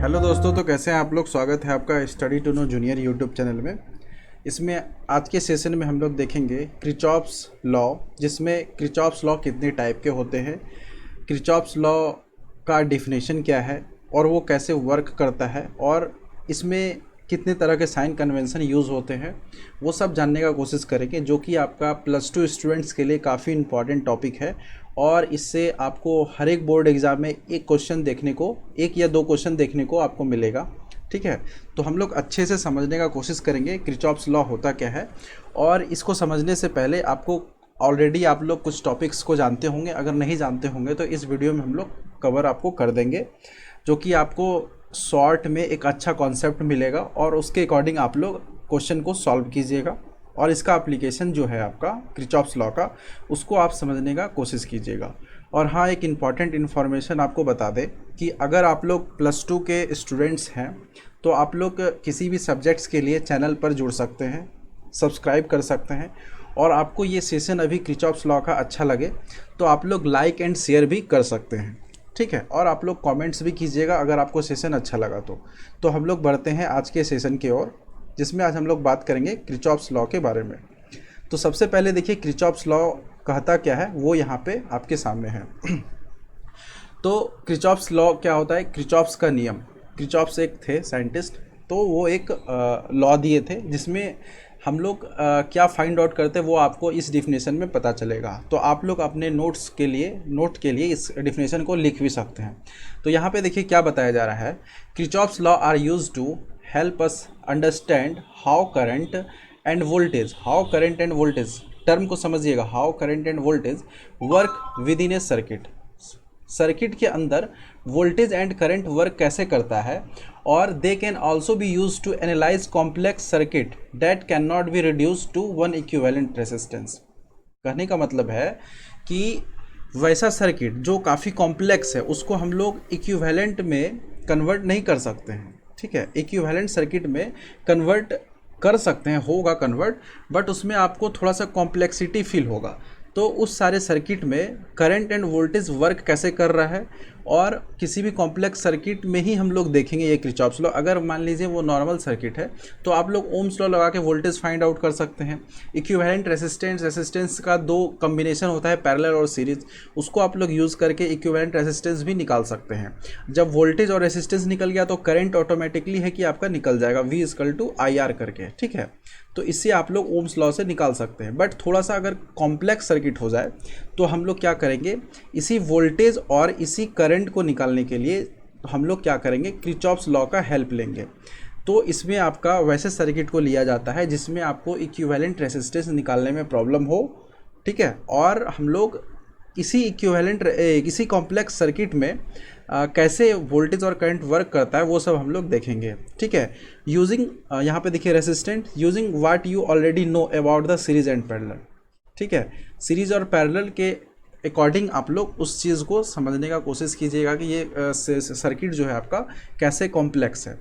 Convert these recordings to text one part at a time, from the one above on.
Hello दोस्तों, तो कैसे हैं आप लोग। स्वागत है आपका study to know junior YouTube channel में। इसमें आज के सेशन में हम लोग देखेंगे क्रिचॉप्स लॉ, जिसमें क्रिचॉप्स लॉ कितने टाइप के होते हैं, क्रिचॉप्स लॉ का डिफिनेशन क्या है और वो कैसे वर्क करता है, और इसमें कितने तरह के साइन कन्वेंशन यूज़ होते हैं, वो सब जानने का कोशिश करेंगे, जो कि आपका +2 स्टूडेंट्स के लिए काफ़ी इम्पॉर्टेंट टॉपिक है। और इससे आपको हर एक बोर्ड एग्ज़ाम में एक क्वेश्चन देखने को, एक या दो क्वेश्चन देखने को आपको मिलेगा। ठीक है, तो हम लोग अच्छे से समझने का कोशिश करेंगे क्रिचॉप्स लॉ होता क्या है। और इसको समझने से पहले आपको ऑलरेडी आप लोग कुछ टॉपिक्स को जानते होंगे, अगर नहीं जानते होंगे तो इस वीडियो में हम लोग कवर आपको कर देंगे, जो कि आपको शॉर्ट में एक अच्छा कॉन्सेप्ट मिलेगा और उसके अकॉर्डिंग आप लोग क्वेश्चन को सॉल्व कीजिएगा और इसका एप्लीकेशन जो है आपका क्रिचॉप्स लॉ का, उसको आप समझने का कोशिश कीजिएगा। और हाँ, एक इम्पॉर्टेंट इन्फॉर्मेशन आपको बता दें कि अगर आप लोग +2 के स्टूडेंट्स हैं तो आप लोग किसी भी सब्जेक्ट्स के लिए चैनल पर जुड़ सकते हैं, सब्सक्राइब कर सकते हैं। और आपको ये सेशन अभी क्रिचॉप्स लॉ का अच्छा लगे तो आप लोग लाइक एंड शेयर भी कर सकते हैं। ठीक है, और आप लोग कमेंट्स भी कीजिएगा अगर आपको सेशन अच्छा लगा तो हम लोग बढ़ते हैं आज के सेशन की ओर, जिसमें आज हम लोग बात करेंगे क्रिचॉप्स लॉ के बारे में। तो सबसे पहले देखिए क्रिचॉप्स लॉ कहता क्या है, वो यहाँ पे आपके सामने है। तो क्रिचॉप्स लॉ क्या होता है, क्रिचॉप्स का नियम। क्रिचॉप्स एक थे साइंटिस्ट, तो वो एक लॉ दिए थे जिसमें हम लोग क्या फाइंड आउट करते हैं वो आपको इस डिफिनेशन में पता चलेगा। तो आप लोग अपने नोट के लिए इस डिफिनेशन को लिख भी सकते हैं। तो यहाँ पे देखिए क्या बताया जा रहा है, Kirchhoff's law are used to help us understand how current and voltage, term को समझिएगा, how current and voltage work within a circuit के अंदर वोल्टेज एंड करंट वर्क कैसे करता है। और they can also be use to analyse complex circuit that can not be reduce to one equivalent resistance. कहने का मतलब है कि वैसा सर्किट जो काफ़ी कॉम्प्लेक्स है उसको हम लोग इक्विवेलेंट में कन्वर्ट नहीं कर सकते हैं। ठीक है, इक्विवेलेंट सर्किट में कन्वर्ट कर सकते हैं, होगा कन्वर्ट, बट उसमें आपको थोड़ा सा कॉम्प्लेक्सिटी फील होगा। तो उस सारे सर्किट में करंट एंड वोल्टेज वर्क कैसे कर रहा है, और किसी भी कॉम्प्लेक्स सर्किट में ही हम लोग देखेंगे ये क्रिचॉप्स लॉ। अगर मान लीजिए वो नॉर्मल सर्किट है तो आप लोग ओम्स लॉ लगा के वोल्टेज फाइंड आउट कर सकते हैं। इक्विवेलेंट रेसिस्टेंस का दो कॉम्बिनेशन होता है, पैरेलल और सीरीज, उसको आप लोग यूज़ करके इक्विवेलेंट रेसिस्टेंस भी निकाल सकते हैं। जब वोल्टेज और रेसिस्टेंस निकल गया तो करंट ऑटोमेटिकली है कि आपका निकल जाएगा, V=IR करके। ठीक है, तो इससे आप लोग ओम्स लॉ से निकाल सकते हैं। बट थोड़ा सा अगर कॉम्प्लेक्स सर्किट हो जाए तो हम लोग क्या करेंगे, इसी वोल्टेज और इसी करंट को निकालने के लिए हम लोग क्या करेंगे, क्रिचॉप्स लॉ का हेल्प लेंगे। तो इसमें आपका वैसे सर्किट को लिया जाता है जिसमें आपको इक्विवेलेंट रेसिस्टेंस निकालने में प्रॉब्लम हो। ठीक है, और हम लोग इसी कॉम्प्लेक्स सर्किट में कैसे वोल्टेज और करंट वर्क करता है वो सब हम लोग देखेंगे। ठीक है, यूजिंग यहाँ पे देखिए resistant, using what you already know about the series and parallel. ठीक है, सीरीज और पैरेलल के अकॉर्डिंग आप लोग उस चीज़ को समझने का कोशिश कीजिएगा कि ये सर्किट जो है आपका कैसे कॉम्प्लेक्स है।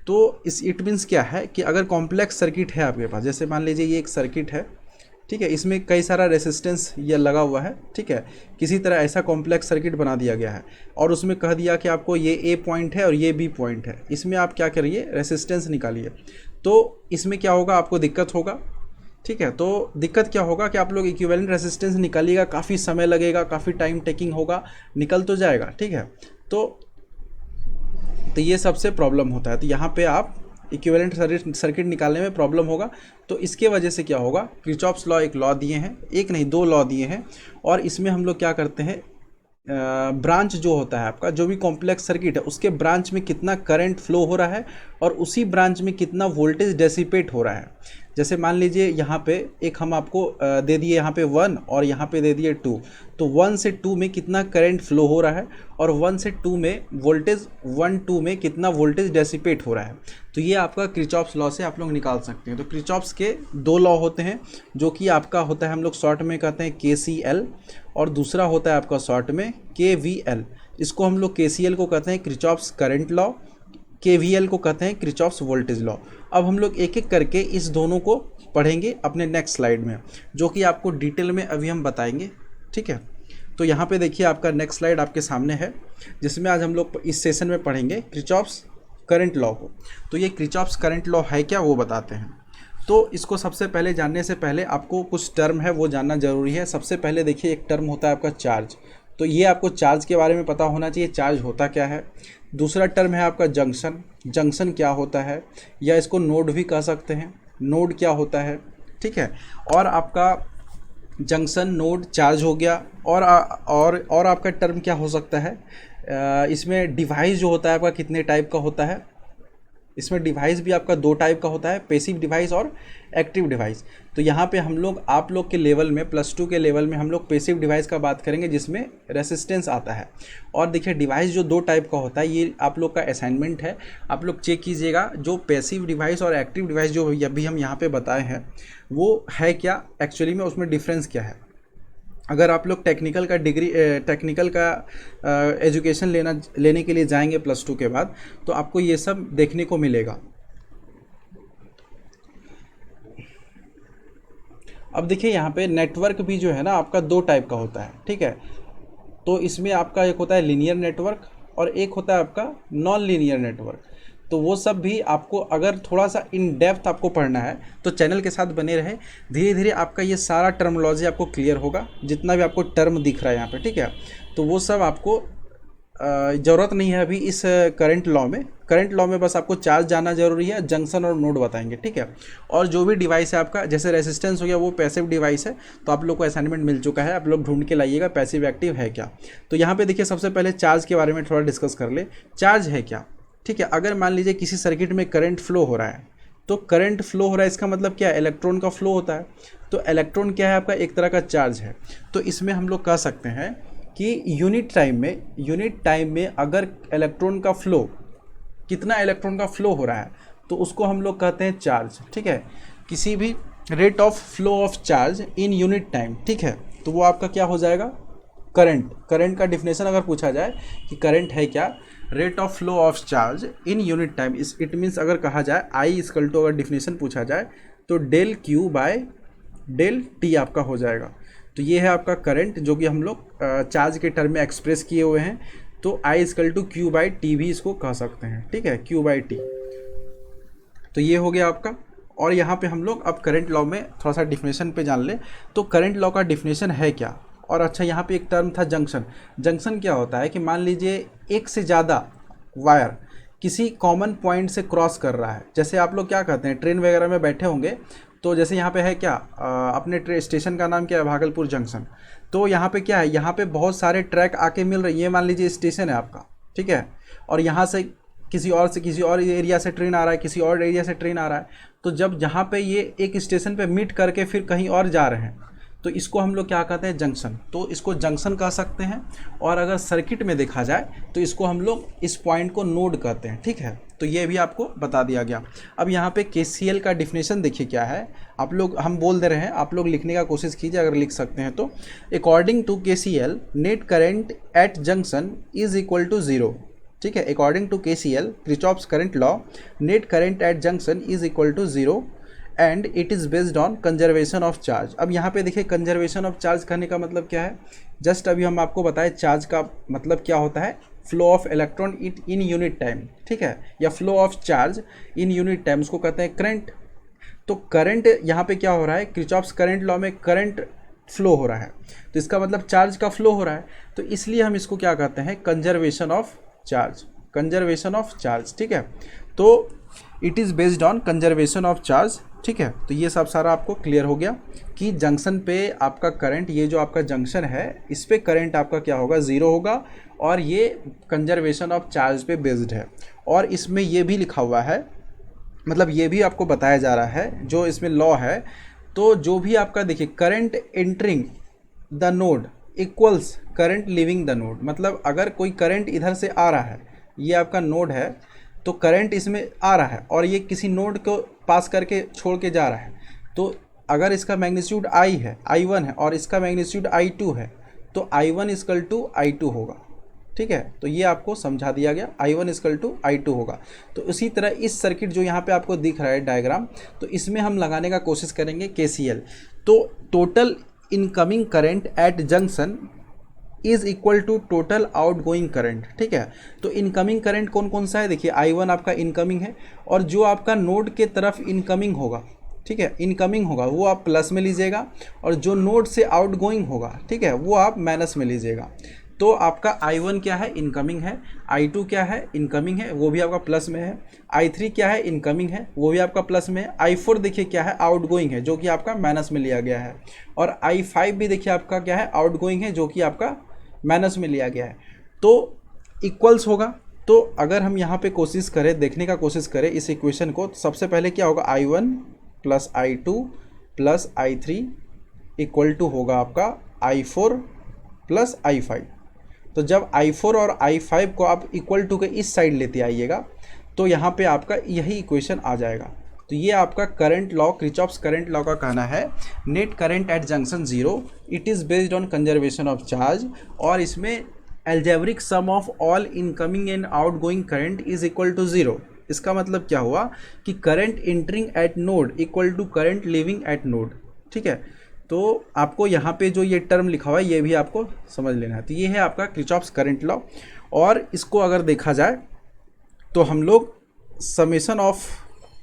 तो इट मीन्स क्या है कि अगर कॉम्प्लेक्स सर्किट है आपके पास, जैसे मान लीजिए ये एक सर्किट है, ठीक है, इसमें कई सारा रेसिस्टेंस ये लगा हुआ है। ठीक है, किसी तरह ऐसा कॉम्प्लेक्स सर्किट बना दिया गया है और उसमें कह दिया कि आपको ये A पॉइंट है और ये B पॉइंट है, इसमें आप क्या करिए, रेसिस्टेंस निकालिए। तो इसमें क्या होगा, आपको दिक्कत होगा। ठीक है, तो दिक्कत क्या होगा कि आप लोग इक्विवेलेंट रेसिस्टेंस निकालिएगा, काफ़ी समय लगेगा, काफ़ी टाइम टेकिंग होगा, निकल तो जाएगा। ठीक है, तो ये सबसे प्रॉब्लम होता है। तो यहाँ पे आप इक्विवेलेंट सर्किट निकालने में प्रॉब्लम होगा। तो इसके वजह से क्या होगा, क्रिचॉप्स लॉ एक लॉ दिए हैं, एक नहीं दो लॉ दिए हैं, और इसमें हम लोग क्या करते हैं, ब्रांच जो होता है आपका, जो भी कॉम्प्लेक्स सर्किट है उसके ब्रांच में कितना करंट फ्लो हो रहा है और उसी ब्रांच में कितना वोल्टेज डेसिपेट हो रहा है। जैसे मान लीजिए यहाँ पे एक हम आपको दे दिए यहाँ पे 1 और यहाँ पे दे दिए 2, तो 1 से 2 में कितना करंट फ्लो हो रहा है और 1 से 2 में वोल्टेज 1-2 में कितना वोल्टेज डेसिपेट हो रहा है। तो ये आपका क्रिचॉप्स लॉ से आप लोग निकाल सकते हैं। तो क्रिचॉप्स के दो लॉ होते हैं, जो कि आपका होता है, हम लोग शॉर्ट में कहते हैं KCL, और दूसरा होता है आपका शॉर्ट में KVL। इसको हम लोग KCL को कहते हैं क्रिचॉप्स करंट लॉ, KVL को कहते हैं क्रिचॉप्स वोल्टेज लॉ। अब हम लोग एक एक करके इस दोनों को पढ़ेंगे अपने नेक्स्ट स्लाइड में, जो कि आपको डिटेल में अभी हम बताएंगे। ठीक है, तो यहाँ पे देखिए आपका नेक्स्ट स्लाइड आपके सामने है, जिसमें आज हम लोग इस सेशन में पढ़ेंगे क्रिचॉप्स करंट लॉ को। तो ये किरचॉफ्स करंट लॉ है क्या वो बताते हैं। तो इसको सबसे पहले जानने से पहले आपको कुछ टर्म है वो जानना ज़रूरी है। सबसे पहले देखिए एक टर्म होता है आपका चार्ज, तो ये आपको चार्ज के बारे में पता होना चाहिए, चार्ज होता क्या है। दूसरा टर्म है आपका जंक्शन, जंक्शन क्या होता है, या इसको नोड भी कह सकते हैं, नोड क्या होता है, ठीक है। और आपका जंक्शन, नोड, चार्ज हो गया। और आपका टर्म क्या हो सकता है, इसमें डिवाइस जो होता है आपका कितने टाइप का होता है। इसमें डिवाइस भी आपका 2 टाइप का होता है, पैसिव डिवाइस और एक्टिव डिवाइस। तो यहाँ पे हम लोग आप लोग के लेवल में +2 के लेवल में हम लोग पैसिव डिवाइस का बात करेंगे जिसमें रेसिस्टेंस आता है। और देखिए डिवाइस जो 2 टाइप का होता है, ये आप लोग का असाइनमेंट है, आप लोग चेक कीजिएगा। जो पैसिव डिवाइस और एक्टिव डिवाइस जो अभी हम यहाँ पे बताए हैं वो है क्या एक्चुअली में, उसमें डिफरेंस क्या है। अगर आप लोग टेक्निकल का एजुकेशन लेने के लिए जाएंगे +2 के बाद, तो आपको ये सब देखने को मिलेगा। अब देखिए यहाँ पे नेटवर्क भी जो है ना आपका 2 टाइप का होता है, ठीक है। तो इसमें आपका एक होता है लीनियर नेटवर्क और एक होता है आपका नॉन लीनियर नेटवर्क। तो वो सब भी आपको अगर थोड़ा सा इन डेप्थ आपको पढ़ना है तो चैनल के साथ बने रहे। धीरे धीरे आपका ये सारा टर्मोलॉजी आपको क्लियर होगा, जितना भी आपको टर्म दिख रहा है यहाँ पे, ठीक है। तो वो सब आपको ज़रूरत नहीं है अभी इस करंट लॉ में। करंट लॉ में बस आपको चार्ज जानना जरूरी है, जंक्शन और नोड बताएंगे, ठीक है। और जो भी डिवाइस है आपका, जैसे रेसिस्टेंस हो गया वो पैसिव डिवाइस है, तो आप लोग को असाइनमेंट मिल चुका है, आप लोग ढूंढ के लाइएगा पैसिव एक्टिव है क्या। तो यहाँ पे देखिए सबसे पहले चार्ज के बारे में थोड़ा डिस्कस कर ले। चार्ज है क्या, ठीक है। अगर मान लीजिए किसी सर्किट में करंट फ्लो हो रहा है, तो करंट फ्लो हो रहा है इसका मतलब क्या है, इलेक्ट्रॉन का फ्लो होता है। तो इलेक्ट्रॉन क्या है आपका, एक तरह का चार्ज है। तो इसमें हम लोग कह सकते हैं कि यूनिट टाइम में अगर इलेक्ट्रॉन का फ्लो, कितना इलेक्ट्रॉन का फ्लो हो रहा है, तो उसको हम लोग कहते हैं चार्ज, ठीक है। किसी भी rate of flow of charge in unit time, ठीक है, तो वो आपका क्या हो जाएगा, करंट का डिफिनेशन अगर पूछा जाए कि करंट है क्या, rate of flow of charge in unit time. It means अगर कहा जाए आई इक्वल टू, अगर डिफिनेशन पूछा जाए तो del Q by del T आपका हो जाएगा। तो ये है आपका करंट जो कि हम लोग चार्ज के टर्म में एक्सप्रेस किए हुए हैं। तो I equal to Q by T भी इसको कह सकते हैं, ठीक है, Q बाई T। तो ये हो गया आपका। और यहाँ पे हम लोग अब करंट लॉ में थोड़ा सा डिफिनेशन पे जान ले। तो करंट लॉ का डिफिनेशन है क्या। और अच्छा यहाँ पे एक टर्म था जंक्शन। जंक्शन क्या होता है कि मान लीजिए एक से ज़्यादा वायर किसी कॉमन पॉइंट से क्रॉस कर रहा है। जैसे आप लोग क्या कहते हैं, ट्रेन वगैरह में बैठे होंगे, तो जैसे यहाँ पे है क्या, अपने स्टेशन का नाम क्या है, भागलपुर जंक्शन। तो यहाँ पे क्या है, यहाँ पे बहुत सारे ट्रैक आके मिल रही है। ये मान लीजिए स्टेशन है आपका, ठीक है, और यहाँ से किसी और एरिया से ट्रेन आ रहा है, किसी और एरिया से ट्रेन आ रहा है। तो जब यहाँ पे ये एक स्टेशन पे मीट करके फिर कहीं और जा रहे हैं, तो इसको हम लोग क्या कहते हैं, जंक्शन। तो इसको जंक्शन कह सकते हैं। और अगर सर्किट में देखा जाए तो इसको हम लोग इस पॉइंट को नोड कहते हैं, ठीक है। तो ये भी आपको बता दिया गया। अब यहाँ पे KCL का डिफिनेशन देखिए क्या है। आप लोग, हम बोल दे रहे हैं, आप लोग लिखने का कोशिश कीजिए अगर लिख सकते हैं तो। According to KCL net current at junction is equal to 0, ठीक है। According to KCL Kirchhoff's current law, net current at junction is equal to 0 and it is based on conservation of charge. अब यहाँ पे देखिए conservation of charge करने का मतलब क्या है, जस्ट अभी हम आपको बताएं चार्ज का मतलब क्या होता है, flow of electron in unit time, ठीक है, या flow of charge in unit time, उसको कहते हैं करंट। तो करंट यहाँ पे क्या हो रहा है, किरचॉफ्स करंट लॉ में करंट फ्लो हो रहा है, तो इसका मतलब चार्ज का फ्लो हो रहा है। तो इसलिए हम इसको क्या कहते हैं, conservation of charge, conservation of charge, ठीक है। तो it is based on conservation of charge, ठीक है। तो ये सब सारा आपको क्लियर हो गया कि जंक्शन पे आपका करंट, ये जो आपका जंक्शन है इस पे करंट आपका क्या होगा, 0 होगा। और ये कंजर्वेशन ऑफ चार्ज पे बेस्ड है। और इसमें ये भी लिखा हुआ है, मतलब ये भी आपको बताया जा रहा है जो इसमें लॉ है। तो जो भी आपका देखिए current entering the node equals current living the node, मतलब अगर कोई करंट इधर से आ रहा है, ये आपका नोड है, तो करंट इसमें आ रहा है और ये किसी नोड को पास करके छोड़ के जा रहा है। तो अगर इसका मैग्नीट्यूड I है, I1 है, और इसका मैग्नीट्यूड I2 है, तो I1 इक्वल टू I2 होगा, ठीक है। तो ये आपको समझा दिया गया, I1 इक्वल टू I2 होगा। तो इसी तरह इस सर्किट जो यहाँ पे आपको दिख रहा है डायग्राम, तो इसमें हम लगाने का कोशिश करेंगे KCL। तो total incoming current at junction is equal to total outgoing current. ठीक है, तो इनकमिंग करंट कौन कौन सा है, देखिए I1 आपका इनकमिंग है, और जो आपका नोड के तरफ इनकमिंग होगा, ठीक है, इनकमिंग होगा वो आप प्लस में लीजिएगा, और जो नोड से आउट गोइंग होगा, ठीक है, वो आप माइनस में लीजिएगा। तो आपका I1 क्या है, इनकमिंग है, I2 क्या है, इनकमिंग है, वो भी आपका प्लस में है, I3 क्या है, इनकमिंग है, वो भी आपका प्लस में है, I4 देखिए क्या है, आउटगोइंग है, जो कि आपका माइनस में लिया गया है, और I5 भी देखिए आपका क्या है, आउटगोइंग है, जो कि आपका माइनस में लिया गया है। तो इक्वल्स होगा। तो अगर हम यहाँ पे कोशिश करें, देखने का कोशिश करें इस इक्वेशन को, तो सबसे पहले क्या होगा, I1 plus I2 plus I3 equal to होगा आपका I4 प्लस I5। तो जब I4 और I5 को आप इक्वल टू के इस साइड लेते आइएगा, तो यहाँ पे आपका यही इक्वेशन आ जाएगा। तो ये आपका current law, Kirchhoff's current law का कहना है, net current at junction zero, it is based on conservation of charge, और इसमें algebraic sum of all incoming and outgoing current is equal to zero. इसका मतलब क्या हुआ कि current entering at node equal to current leaving at node. ठीक है, तो आपको यहाँ पे जो ये टर्म लिखा हुआ है ये भी आपको समझ लेना है। तो ये है आपका क्रिचॉफ्स करंट लॉ, और इसको अगर देखा जाए तो हम लोग समेशन ऑफ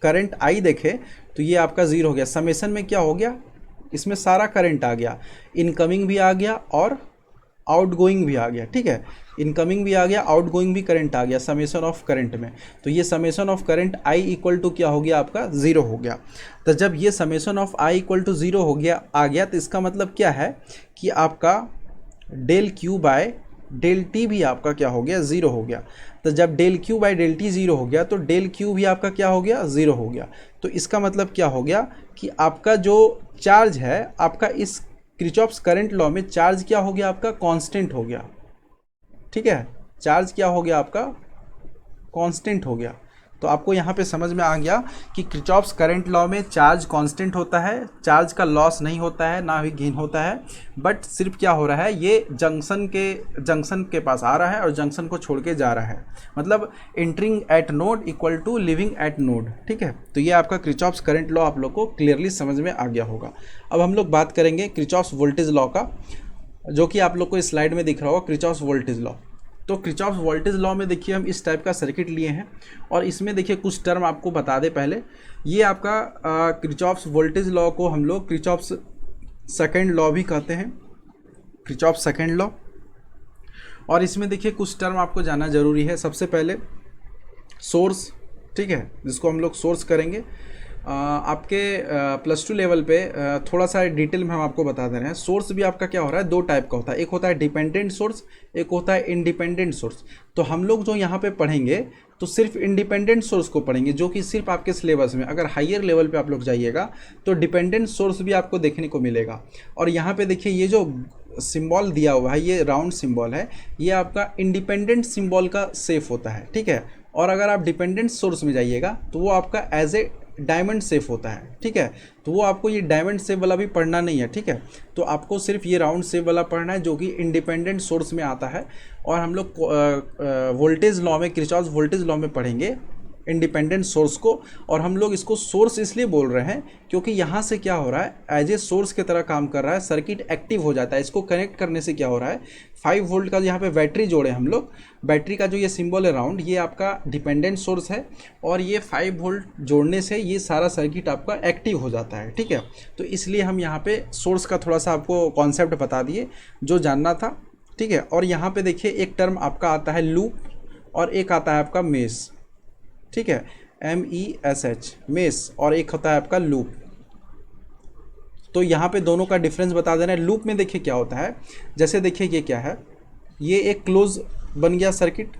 करंट आई देखें तो ये आपका ज़ीरो हो गया। समेशन में क्या हो गया, इसमें सारा करंट आ गया, इनकमिंग भी आ गया और आउटगोइंग भी आ गया। ठीक है, इनकमिंग भी आ गया, आउटगोइंग भी करंट आ गया समेशन ऑफ करंट में। तो ये summation of current I equal to क्या हो गया, आपका ज़ीरो हो गया। तो जब ये summation of I equal to zero हो गया, आ गया, तो इसका मतलब क्या है कि आपका del Q by del T भी आपका क्या हो गया, ज़ीरो हो गया। तो जब del Q by del T zero हो गया, तो डेल क्यू भी आपका क्या हो गया, ज़ीरो हो गया। तो इसका मतलब क्या हो गया कि आपका जो चार्ज है, आपका इस क्रिचॉफ्स करंट लॉ में चार्ज क्या हो गया, आपका कांस्टेंट हो गया। ठीक है, चार्ज क्या हो गया, आपका कांस्टेंट हो गया। तो आपको यहाँ पे समझ में आ गया कि क्रिचॉफ्स करंट लॉ में चार्ज कांस्टेंट होता है, चार्ज का लॉस नहीं होता है, ना ही गेन होता है, बट सिर्फ क्या हो रहा है, ये जंक्शन के पास आ रहा है और जंक्शन को छोड़ के जा रहा है, मतलब entering at node equal to leaving at node. ठीक है, तो ये आपका क्रिचॉफ्स करंट लॉ आप लोग को क्लियरली समझ में आ गया होगा। अब हम लोग बात करेंगे क्रिचॉफ्स वोल्टेज लॉ का, जो कि आप लोग को इस स्लाइड में दिख रहा होगा, क्रिचॉफ्स वोल्टेज लॉ। तो क्रिचॉफ्स वोल्टेज लॉ में देखिए हम इस टाइप का सर्किट लिए हैं, और इसमें देखिए कुछ टर्म आपको बता दे पहले। ये आपका क्रिचॉफ्स वोल्टेज लॉ को हम लोग क्रिचॉफ्स सेकंड लॉ भी कहते हैं, क्रिचॉफ्स सेकंड लॉ। और इसमें देखिए कुछ टर्म आपको जानना जरूरी है। सबसे पहले सोर्स, ठीक है, जिसको हम लोग सोर्स करेंगे। आपके +2 लेवल पे थोड़ा सा डिटेल में हम आपको बता दे रहे हैं। सोर्स भी आपका क्या हो रहा है, दो टाइप का होता है, एक होता है डिपेंडेंट सोर्स, एक होता है इंडिपेंडेंट सोर्स। तो हम लोग जो यहाँ पे पढ़ेंगे तो सिर्फ इंडिपेंडेंट सोर्स को पढ़ेंगे, जो कि सिर्फ आपके सिलेबस में। अगर हायर लेवल पे आप लोग जाइएगा तो डिपेंडेंट सोर्स भी आपको देखने को मिलेगा। और यहाँ पे देखिए ये जो सिंबल दिया हुआ है, ये राउंड सिंबल है, ये आपका इंडिपेंडेंट सिंबल का सेफ होता है। ठीक है, और अगर आप डिपेंडेंट सोर्स में जाइएगा तो वो आपका एज ए डायमंड सेफ होता है। ठीक है, तो वो आपको ये डायमंड सेफ वाला भी पढ़ना नहीं है। ठीक है, तो आपको सिर्फ ये राउंड सेफ वाला पढ़ना है, जो कि इंडिपेंडेंट सोर्स में आता है। और हम लोग वोल्टेज लॉ में, क्रिचॉफ्स वोल्टेज लॉ में पढ़ेंगे इंडिपेंडेंट सोर्स को। और हम लोग इसको सोर्स इसलिए बोल रहे हैं क्योंकि यहाँ से क्या हो रहा है, एज ए सोर्स की तरह काम कर रहा है, सर्किट एक्टिव हो जाता है। इसको कनेक्ट करने से क्या हो रहा है, 5 वोल्ट का यहाँ पे बैटरी जोड़े हम लोग, बैटरी का जो ये सिंबल है राउंड, ये आपका डिपेंडेंट सोर्स है, और ये 5 वोल्ट जोड़ने से ये सारा सर्किट आपका एक्टिव हो जाता है। ठीक है, तो इसलिए हम यहाँ पे सोर्स का थोड़ा सा आपको कॉन्सेप्ट बता दिए जो जानना था। ठीक है, और यहाँ पे देखिए एक टर्म आपका आता है लूप, और एक आता है आपका मेस। ठीक है, MESH, मेस, और एक होता है आपका लूप। तो यहाँ पे दोनों का डिफरेंस बता देना है। लूप में देखिए क्या होता है, जैसे देखिए ये क्या है, ये एक क्लोज बन गया सर्किट।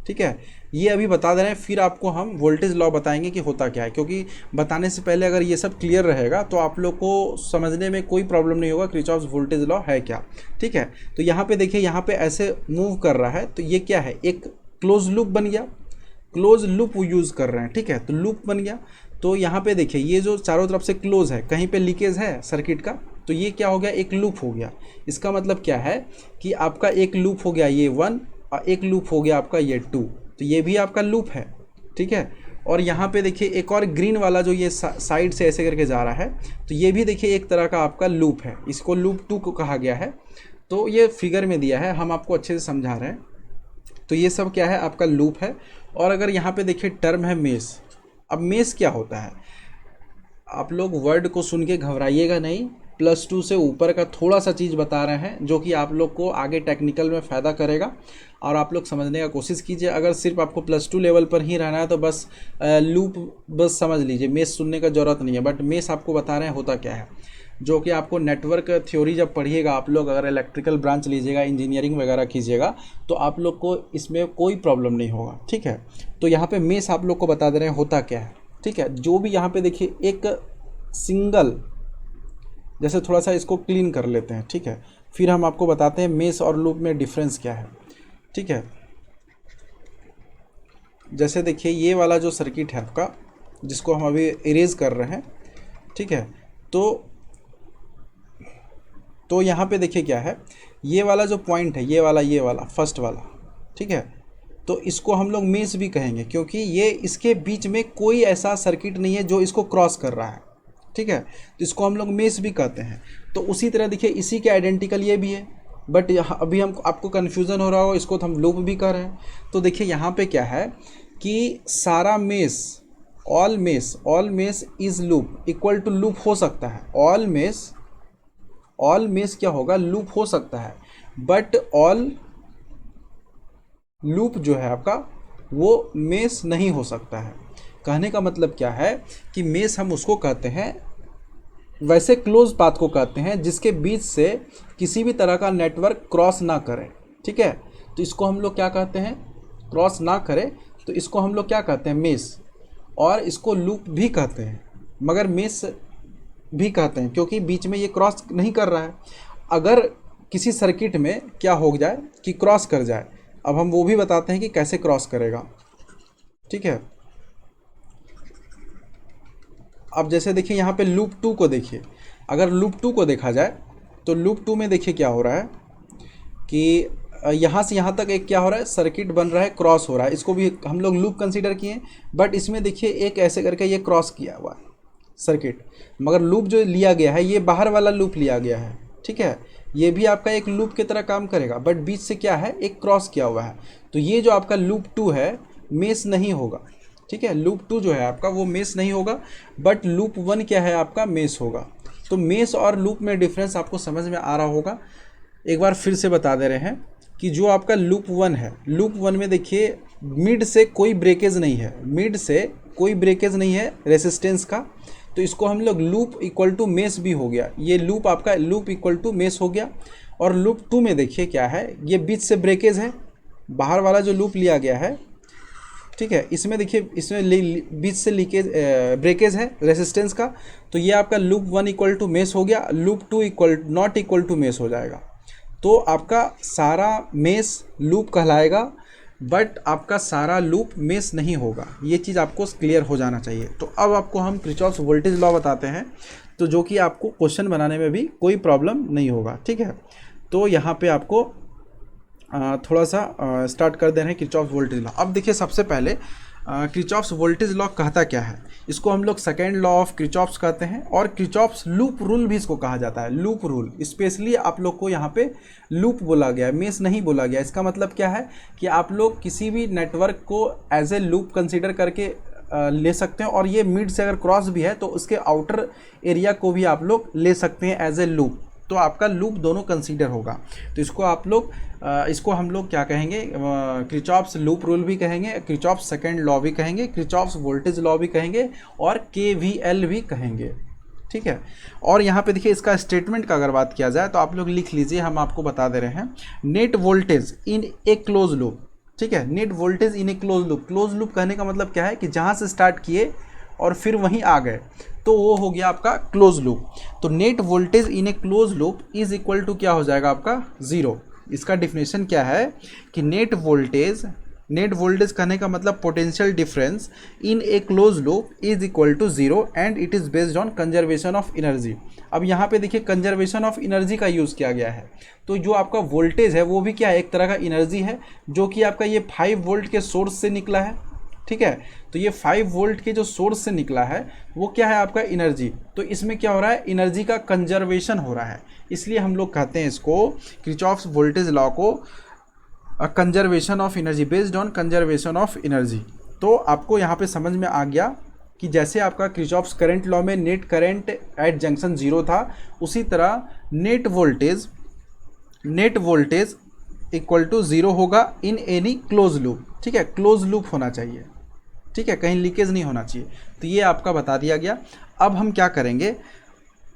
ठीक है, ये अभी बता दे रहे हैं, फिर आपको हम वोल्टेज लॉ बताएंगे कि होता क्या है, क्योंकि बताने से पहले अगर ये सब क्लियर रहेगा तो आप लोग को समझने में कोई प्रॉब्लम नहीं होगा क्रिचॉफ्स वोल्टेज लॉ है क्या। ठीक है, तो यहाँ पे देखिए, यहाँ पे ऐसे मूव कर रहा है, तो ये क्या है, एक क्लोज लूप बन गया, क्लोज लूप यूज़ कर रहे हैं। ठीक है, तो लूप बन गया। तो यहाँ पे देखिए ये जो चारों तरफ से क्लोज है, कहीं पे लीकेज है सर्किट का, तो ये क्या हो गया, एक लूप हो गया। इसका मतलब क्या है कि आपका एक लूप हो गया ये 1, और एक लूप हो गया आपका ये 2, तो ये भी आपका लूप है। ठीक है, और यहाँ पे देखिए एक और ग्रीन वाला जो ये साइड से ऐसे करके जा रहा है, तो ये भी देखिए एक तरह का आपका लूप है, इसको लूप 2 को कहा गया है। तो ये फिगर में दिया है, हम आपको अच्छे से समझा रहे हैं। तो ये सब क्या है, आपका लूप है। और अगर यहाँ पे देखिए टर्म है मेस। अब मेस क्या होता है, आप लोग वर्ड को सुन के घबराइएगा नहीं, +2 से ऊपर का थोड़ा सा चीज़ बता रहे हैं जो कि आप लोग को आगे टेक्निकल में फ़ायदा करेगा, और आप लोग समझने का कोशिश कीजिए। अगर सिर्फ आपको +2 लेवल पर ही रहना है तो बस लूप बस समझ लीजिए, मेस सुनने का ज़रूरत नहीं है। बट मेस आपको बता रहे हैं होता क्या है, जो कि आपको नेटवर्क थ्योरी जब पढ़िएगा आप लोग, अगर इलेक्ट्रिकल ब्रांच लीजिएगा, इंजीनियरिंग वगैरह कीजिएगा, तो आप लोग को इसमें कोई प्रॉब्लम नहीं होगा, ठीक है। तो यहाँ पे मेस आप लोग को बता दे रहे हैं होता क्या है, ठीक है। जो भी यहाँ पे देखिए एक सिंगल, जैसे थोड़ा सा इसको क्लीन कर लेते हैं, ठीक है, फिर हम आपको बताते हैं मेस और लूप में डिफरेंस क्या है, ठीक है। जैसे देखिए ये वाला जो सर्किट है आपका, जिसको हम अभी इरेज कर रहे हैं, ठीक है, तो यहाँ पे देखिए क्या है, ये वाला जो पॉइंट है, ये वाला फर्स्ट वाला, ठीक है, तो इसको हम लोग मेस भी कहेंगे, क्योंकि ये इसके बीच में कोई ऐसा सर्किट नहीं है जो इसको क्रॉस कर रहा है, ठीक है, तो इसको हम लोग मेस भी कहते हैं। तो उसी तरह देखिए इसी के आइडेंटिकल ये भी है, बट अभी हम आपको कन्फ्यूज़न हो रहा हो, इसको तो हम लूप भी कर रहे हैं। तो देखिए यहाँ पे क्या है कि सारा mesh, all mesh is loop equal to loop हो सकता है, ऑल मेस क्या होगा, लूप हो सकता है, बट ऑल लूप जो है आपका वो मेस नहीं हो सकता है। कहने का मतलब क्या है कि मेस हम उसको कहते हैं, वैसे क्लोज पाथ को कहते हैं जिसके बीच से किसी भी तरह का नेटवर्क क्रॉस ना करे, ठीक है। तो इसको हम लोग क्या कहते हैं, क्रॉस ना करे, तो इसको हम लोग क्या कहते हैं, मेस। और इसको लूप भी कहते हैं, मगर मेस भी कहते हैं क्योंकि बीच में ये क्रॉस नहीं कर रहा है। अगर किसी सर्किट में क्या हो जाए कि क्रॉस कर जाए, अब हम वो भी बताते हैं कि कैसे क्रॉस करेगा, ठीक है। अब जैसे देखिए यहाँ पे लूप 2 को देखिए, अगर लूप 2 को देखा जाए तो लूप 2 में देखिए क्या हो रहा है कि यहाँ से यहाँ तक एक क्या हो रहा है, सर्किट बन रहा है, क्रॉस हो रहा है, इसको भी हम लोग लूप कंसीडर किए। बट इसमें देखिए एक ऐसे करके ये क्रॉस किया हुआ है सर्किट, मगर लूप जो लिया गया है ये बाहर वाला लूप लिया गया है, ठीक है। ये भी आपका एक लूप की तरह काम करेगा, बट बीच से क्या है, एक क्रॉस किया हुआ है। तो ये जो आपका लूप 2 है मेस नहीं होगा, ठीक है। लूप 2 जो है आपका वो मेस नहीं होगा, बट लूप 1 क्या है आपका, मेस होगा। तो मेस और लूप में डिफरेंस आपको समझ में आ रहा होगा। एक बार फिर से बता दे रहे हैं कि जो आपका लूप 1 है, लूप 1 में देखिए मिड से कोई ब्रेकेज नहीं है, मिड से कोई ब्रेकेज नहीं है रेसिस्टेंस का, तो इसको हम लोग लूप इक्वल टू मेस भी हो गया, ये लूप आपका लूप इक्वल टू मेस हो गया। और लूप 2 में देखिए क्या है, ये बीच से ब्रेकेज है, बाहर वाला जो लूप लिया गया है, ठीक है, इसमें देखिए इसमें बीच से लीकेज ब्रेकेज है रेसिस्टेंस का, तो ये आपका लूप 1 इक्वल टू मेस हो गया, loop 2 not equal to mesh हो जाएगा। तो आपका सारा मेस लूप कहलाएगा, बट आपका सारा लूप मेस नहीं होगा। ये चीज़ आपको क्लियर हो जाना चाहिए। तो अब आपको हम किरचॉफ्स वोल्टेज लॉ बताते हैं, तो जो कि आपको क्वेश्चन बनाने में भी कोई प्रॉब्लम नहीं होगा, ठीक है। तो यहाँ पे आपको थोड़ा सा स्टार्ट कर दे रहे हैं किरचॉफ्स वोल्टेज लॉ। अब देखिए सबसे पहले किरचॉफ्स वोल्टेज लॉ कहता क्या है, इसको हम लोग सेकेंड लॉ ऑफ किरचॉफ्स कहते हैं, और किरचॉफ्स लूप रूल भी इसको कहा जाता है। लूप रूल स्पेशली आप लोग को यहाँ पे लूप बोला गया है, मेस नहीं बोला गया। इसका मतलब क्या है कि आप लोग किसी भी नेटवर्क को एज ए लूप कंसिडर करके ले सकते हैं, और ये मिड से अगर क्रॉस भी है तो उसके आउटर एरिया को भी आप लोग ले सकते हैं एज ए लूप। तो आपका लूप दोनों कंसीडर होगा। तो इसको आप लोग इसको हम लोग क्या कहेंगे, किरचॉफ्स लूप रूल भी कहेंगे, किरचॉफ्स सेकेंड लॉ भी कहेंगे, किरचॉफ्स वोल्टेज लॉ भी कहेंगे, और KVL भी कहेंगे, ठीक है। और यहाँ पे देखिए इसका स्टेटमेंट का अगर बात किया जाए तो आप लोग लिख लीजिए, हम आपको बता दे रहे हैं। Net voltage in a close loop, ठीक है, net voltage in a close loop. Close loop कहने का मतलब क्या है कि जहाँ से स्टार्ट किए और फिर वहीं आ गए, तो वो हो गया आपका क्लोज लूप। तो net voltage in a close loop is equal to क्या हो जाएगा आपका, 0। इसका डिफिनेशन क्या है कि नेट वोल्टेज कहने का मतलब potential difference in a close loop is equal to 0 and it is based on conservation of energy. अब यहाँ पे देखिए कंजर्वेशन ऑफ एनर्जी का यूज़ किया गया है। तो जो आपका वोल्टेज है वो भी क्या है, एक तरह का एनर्जी है, जो कि आपका ये 5 वोल्ट के सोर्स से निकला है, ठीक है। तो ये 5 वोल्ट के जो सोर्स से निकला है वो क्या है आपका एनर्जी, तो इसमें क्या हो रहा है एनर्जी का कंजर्वेशन हो रहा है, इसलिए हम लोग कहते हैं इसको किरचॉफ्स वोल्टेज लॉ को conservation of energy, based on conservation of energy. तो आपको यहाँ पे समझ में आ गया कि जैसे आपका किरचॉफ्स करंट लॉ में नेट करंट एट जंक्शन 0 था, उसी तरह नेट वोल्टेज इक्वल टू 0 होगा इन एनी क्लोज लूप, ठीक है, क्लोज लूप होना चाहिए, ठीक है, कहीं लीकेज नहीं होना चाहिए। तो ये आपका बता दिया गया। अब हम क्या करेंगे,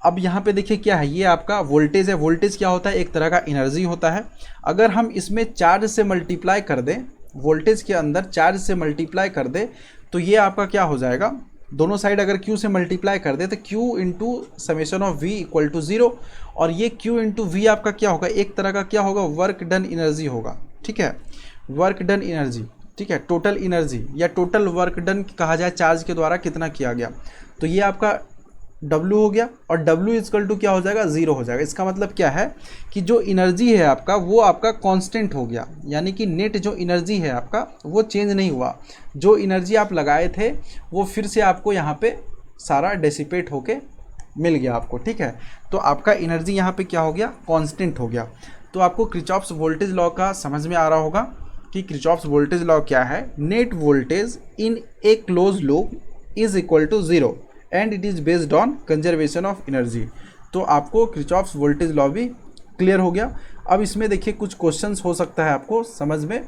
अब यहाँ पे देखिए क्या है, ये आपका वोल्टेज है। वोल्टेज क्या होता है, एक तरह का एनर्जी होता है। अगर हम इसमें चार्ज से मल्टीप्लाई कर दें, वोल्टेज के अंदर चार्ज से मल्टीप्लाई कर दे, तो ये आपका क्या हो जाएगा, दोनों साइड अगर Q से मल्टीप्लाई कर दे तो Q into summation of V equal to 0, और ये Q इंटू V आपका क्या होगा, एक तरह का क्या होगा, वर्क डन एनर्जी होगा, ठीक है, वर्क डन एनर्जी, ठीक है, टोटल एनर्जी या टोटल वर्क डन कहा जाए चार्ज के द्वारा कितना किया गया, तो ये आपका W हो गया, और W इक्वल टू क्या हो जाएगा, 0 हो जाएगा। इसका मतलब क्या है कि जो एनर्जी है आपका वो आपका कांस्टेंट हो गया, यानी कि नेट जो एनर्जी है आपका वो चेंज नहीं हुआ, जो एनर्जी आप लगाए थे वो फिर से आपको यहाँ पे सारा डेसिपेट होके मिल गया आपको, ठीक है। तो आपका एनर्जी यहाँ पे क्या हो गया, कांस्टेंट हो गया। तो आपको किरचॉफ्स वोल्टेज लॉ का समझ में आ रहा होगा कि किरचॉफ्स वोल्टेज लॉ क्या है, net voltage in a close loop is equal to 0 and it is based on conservation of energy. तो आपको किरचॉफ्स वोल्टेज लॉ भी क्लियर हो गया। अब इसमें देखिए कुछ क्वेश्चंस हो सकता है आपको समझ में,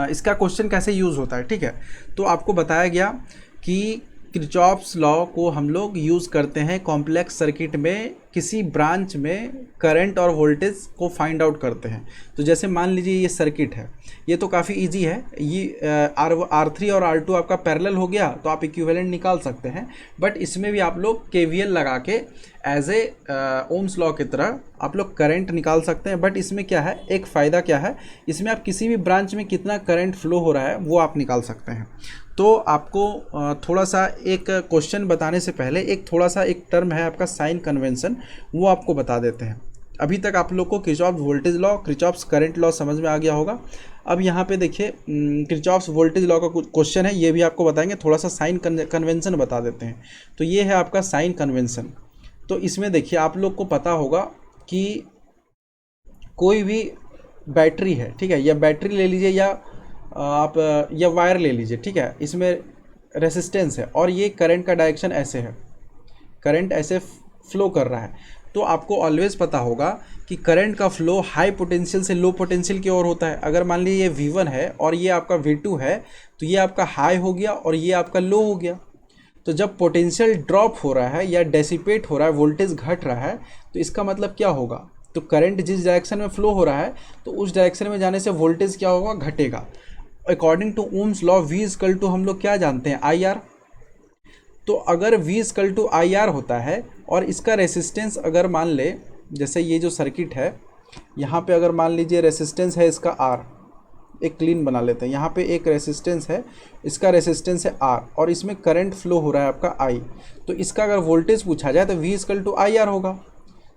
इसका क्वेश्चन कैसे यूज़ होता है, ठीक है। तो आपको बताया गया कि किरचॉफ्स लॉ को हम लोग यूज़ करते हैं कॉम्प्लेक्स सर्किट में, किसी ब्रांच में करंट और वोल्टेज को फाइंड आउट करते हैं। तो जैसे मान लीजिए ये सर्किट है, ये तो काफ़ी इजी है, ये R3 और R2 आपका पैरेलल हो गया तो आप इक्विवेलेंट निकाल सकते हैं। बट इसमें भी आप लोग KVL लगा के एज ए ओम्स लॉ की तरह आप लोग करंट निकाल सकते हैं। बट इसमें क्या है, एक फ़ायदा क्या है, इसमें आप किसी भी ब्रांच में कितना करंट फ्लो हो रहा है वो आप निकाल सकते हैं। तो आपको थोड़ा सा एक क्वेश्चन बताने से पहले एक थोड़ा सा एक टर्म है आपका साइन कन्वेंशन, वो आपको बता देते हैं। अभी तक आप लोग को Kirchhoff's voltage law, Kirchhoff's current law समझ में आ गया होगा। अब यहाँ पे देखिए किरचॉफ्स वोल्टेज लॉ का क्वेश्चन है, ये भी आपको बताएंगे, थोड़ा सा साइन कन्वेंशन बता देते हैं। तो ये है आपका साइन कन्वेंशन। तो इसमें देखिए आप लोग को पता होगा कि कोई भी बैटरी है, ठीक है, या बैटरी ले लीजिए या आप या वायर ले लीजिए, ठीक है, इसमें रेसिस्टेंस है और ये करंट का डायरेक्शन ऐसे है, करंट ऐसे फ्लो कर रहा है। तो आपको ऑलवेज पता होगा कि करंट का फ्लो हाई पोटेंशियल से लो पोटेंशियल की ओर होता है। अगर मान लीजिए ये V1 है और ये आपका V2 है, तो ये आपका हाई हो गया और ये आपका लो हो गया। तो जब पोटेंशियल ड्रॉप हो रहा है या डेसिपेट हो रहा है, वोल्टेज घट रहा है, तो इसका मतलब क्या होगा, तो करंट जिस डायरेक्शन में फ्लो हो रहा है तो उस डायरेक्शन में जाने से वोल्टेज क्या होगा, घटेगा। According to Ohm's law V equal to हम लोग क्या जानते हैं, IR। तो अगर V इक्वल टू IR होता है और इसका रेसिस्टेंस अगर मान ले, जैसे ये जो सर्किट है यहाँ पे अगर मान लीजिए रेसिस्टेंस है इसका R, एक क्लीन बना लेते हैं, यहाँ पे एक रेसिस्टेंस है, इसका रेसिस्टेंस है R और इसमें करंट फ्लो हो रहा है आपका I। तो इसका अगर वोल्टेज पूछा जाए तो V इक्वल टू IR होगा,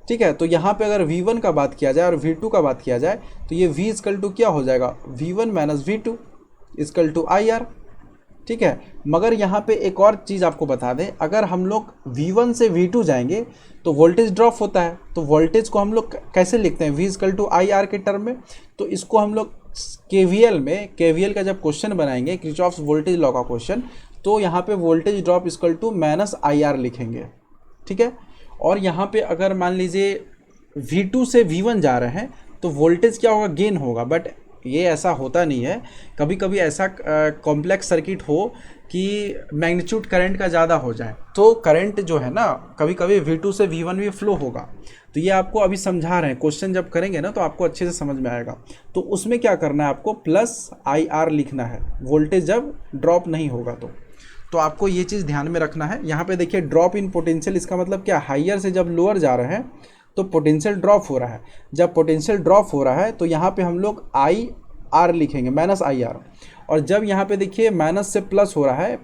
ठीक है। तो यहाँ पे अगर V1 का बात किया जाए और V2 का बात किया जाए तो ये V इक्वल टू क्या हो जाएगा, V1 minus V2 equal to IR, ठीक है। मगर यहाँ पे एक और चीज़ आपको बता दें, अगर हम लोग V1 से V2 जाएंगे तो वोल्टेज ड्रॉप होता है। तो वोल्टेज को हम लोग कैसे लिखते हैं, V इक्वल टू IR के टर्म में। तो इसको हम लोग KVL का जब क्वेश्चन बनाएंगे, किरचॉफ्स वोल्टेज लॉ का क्वेश्चन, तो यहाँ पे voltage drop equal to minus IR लिखेंगे, ठीक है। और यहाँ पे अगर मान लीजिए V2 से V1 जा रहे हैं तो वोल्टेज क्या होगा, गेन होगा। बट ये ऐसा होता नहीं है, कभी कभी ऐसा कॉम्प्लेक्स सर्किट हो कि मैग्नीट्यूड करंट का ज़्यादा हो जाए तो करंट जो है ना कभी कभी V2 से V1 भी फ्लो होगा। तो ये आपको अभी समझा रहे हैं, क्वेश्चन जब करेंगे ना तो आपको अच्छे से समझ में आएगा। तो उसमें क्या करना है, आपको प्लस IR लिखना है, वोल्टेज जब ड्रॉप नहीं होगा तो आपको ये चीज़ ध्यान में रखना है। यहाँ पे देखिए ड्रॉप इन पोटेंशियल, इसका मतलब क्या, हाइयर से जब लोअर जा रहे हैं तो पोटेंशियल ड्रॉप हो रहा है। जब पोटेंशियल ड्रॉप हो रहा है तो यहाँ पे हम लोग IR लिखेंगे, माइनस IR। और जब यहाँ पे देखिए माइनस से प्लस हो रहा है,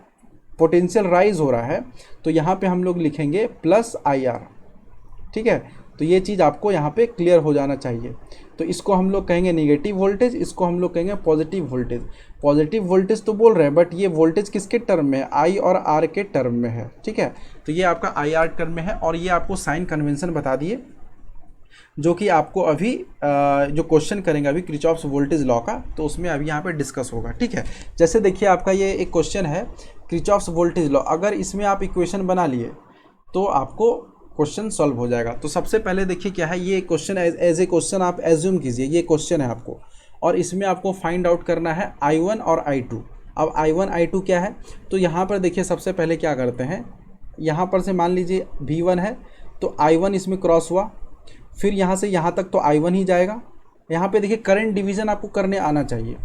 पोटेंशियल राइज हो रहा है, तो यहाँ पे हम लोग लिखेंगे प्लस IR, ठीक है। तो ये चीज़ आपको यहाँ पे क्लियर हो जाना चाहिए। तो इसको हम लोग कहेंगे नेगेटिव वोल्टेज, इसको हम लोग कहेंगे पॉजिटिव वोल्टेज। पॉजिटिव वोल्टेज तो बोल रहे हैं, बट ये वोल्टेज किसके टर्म में है, आई और आर के टर्म में है, ठीक है। तो ये आपका आई आर टर्म में है, और ये आपको साइन कन्वेंशन बता दिए, जो कि आपको अभी जो क्वेश्चन करेंगे अभी किरचॉफ्स वोल्टेज लॉ का, तो उसमें अभी यहाँ पे डिस्कस होगा, ठीक है। जैसे देखिए आपका ये एक क्वेश्चन है किरचॉफ्स वोल्टेज लॉ, अगर इसमें आप इक्वेशन बना लिए तो आपको क्वेश्चन सॉल्व हो जाएगा। तो सबसे पहले देखिए क्या है, ये क्वेश्चन एज ए क्वेश्चन आप एज्यूम कीजिए, ये क्वेश्चन है आपको, और इसमें आपको फाइंड आउट करना है I1 और I2। अब I1 I2 क्या है, तो यहाँ पर देखिए सबसे पहले क्या करते हैं, यहाँ पर से मान लीजिए V1 है, तो I1 इसमें क्रॉस हुआ, फिर यहाँ से यहाँ तक तो I1 ही जाएगा। यहाँ पे देखिए करंट डिवीज़न आपको करने आना चाहिए,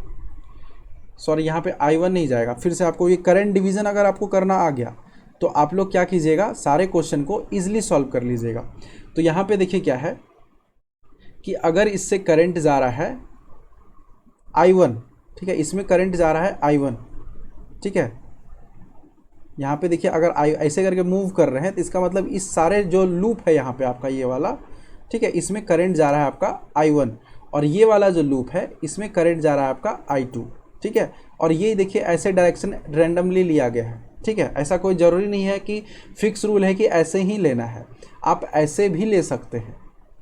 सॉरी यहाँ पे I1 नहीं जाएगा, फिर से आपको ये करंट डिवीज़न अगर आपको करना आ गया तो आप लोग क्या कीजिएगा, सारे क्वेश्चन को ईजिली सॉल्व कर लीजिएगा। तो यहाँ पे देखिए क्या है कि अगर इससे करंट जा रहा है I1, ठीक है, इसमें करंट जा रहा है I1, ठीक है। यहाँ पे देखिए अगर ऐसे करके मूव कर रहे हैं तो इसका मतलब इस सारे जो लूप है यहाँ पे आपका ये वाला, ठीक है, इसमें करंट जा रहा है आपका I1, और ये वाला जो लूप है इसमें करंट जा रहा है आपका I2, ठीक है। और ये देखिए ऐसे डायरेक्शन रैंडमली लिया गया है, ठीक है। ऐसा कोई ज़रूरी नहीं है कि फिक्स रूल है कि ऐसे ही लेना है, आप ऐसे भी ले सकते हैं